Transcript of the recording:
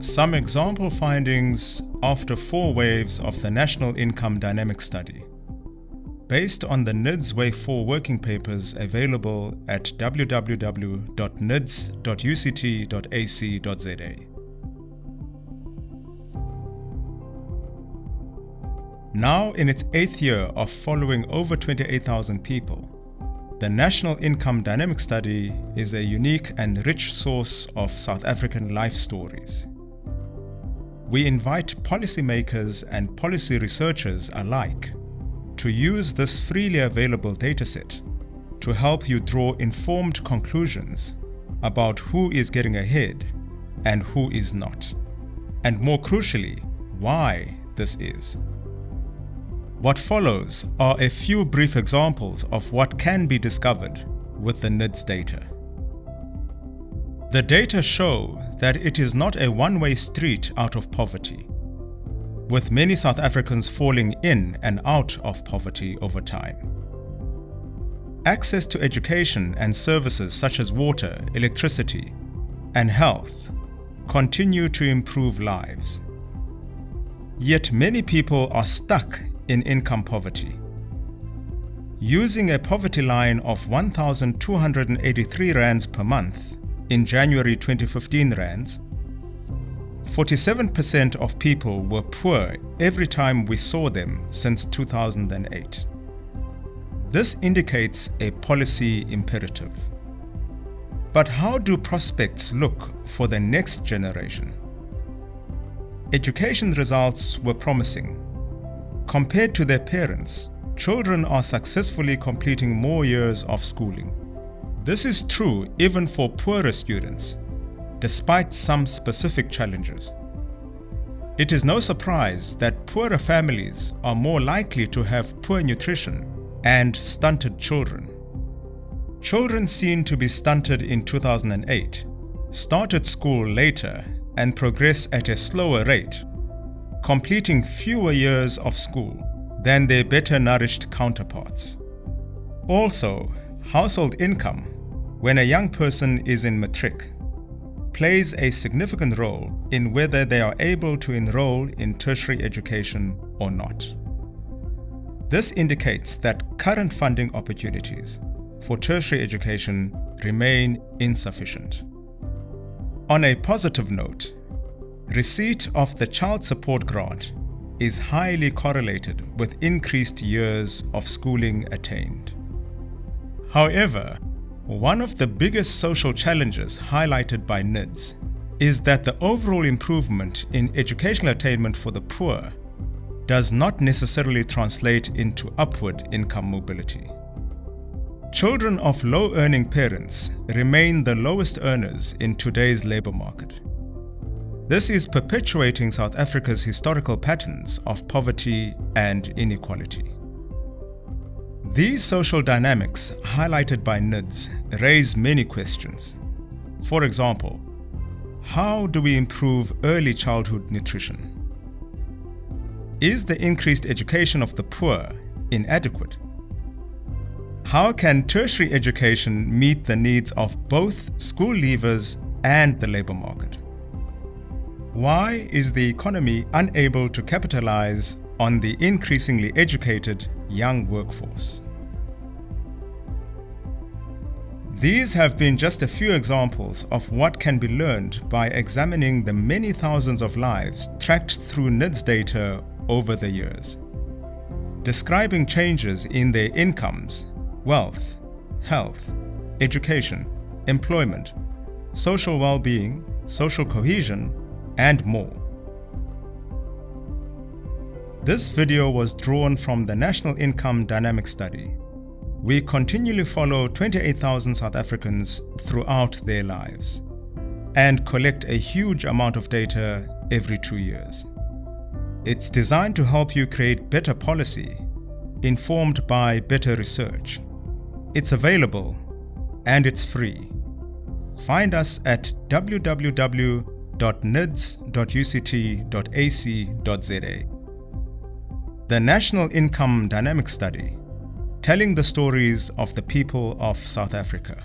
Some example findings after 4 waves of the National Income Dynamic Study, based on the NIDS Wave 4 working papers available at www.nids.uct.ac.za. Now in its 8th year of following over 28,000 people, the National Income Dynamic Study is a unique and rich source of South African life stories. We invite policymakers and policy researchers alike to use this freely available dataset to help you draw informed conclusions about who is getting ahead and who is not, and more crucially, why this is. What follows are a few brief examples of what can be discovered with the NIDS data. The data show that it is not a one-way street out of poverty, with many South Africans falling in and out of poverty over time. Access to education and services such as water, electricity, and health continue to improve lives. Yet many people are stuck in income poverty. Using a poverty line of 1,283 rands per month in January 2015 rands, 47% of people were poor every time we saw them since 2008. This indicates a policy imperative. But how do prospects look for the next generation? Education results were promising. Compared to their parents, children are successfully completing more years of schooling. This is true even for poorer students, despite some specific challenges. It is no surprise that poorer families are more likely to have poor nutrition and stunted children. Children seen to be stunted in 2008 started school later and progress at a slower rate, completing fewer years of school than their better nourished counterparts. Also, household income, when a young person is in matric, plays a significant role in whether they are able to enroll in tertiary education or not. This indicates that current funding opportunities for tertiary education remain insufficient. On a positive note, receipt of the child support grant is highly correlated with increased years of schooling attained. However, one of the biggest social challenges highlighted by NIDS is that the overall improvement in educational attainment for the poor does not necessarily translate into upward income mobility. Children of low-earning parents remain the lowest earners in today's labor market. This is perpetuating South Africa's historical patterns of poverty and inequality. These social dynamics highlighted by NIDS raise many questions. For example, how do we improve early childhood nutrition? Is the increased education of the poor inadequate? How can tertiary education meet the needs of both school leavers and the labor market? Why is the economy unable to capitalize on the increasingly educated young workforce? These have been just a few examples of what can be learned by examining the many thousands of lives tracked through NIDS data over the years, describing changes in their incomes, wealth, health, education, employment, social well-being, social cohesion, and more. This video was drawn from the National Income Dynamic Study. We continually follow 28,000 South Africans throughout their lives and collect a huge amount of data every 2 years. It's designed to help you create better policy, informed by better research. It's available and it's free. Find us at www.nids.uct.ac.za. The National Income Dynamic Study, telling the stories of the people of South Africa.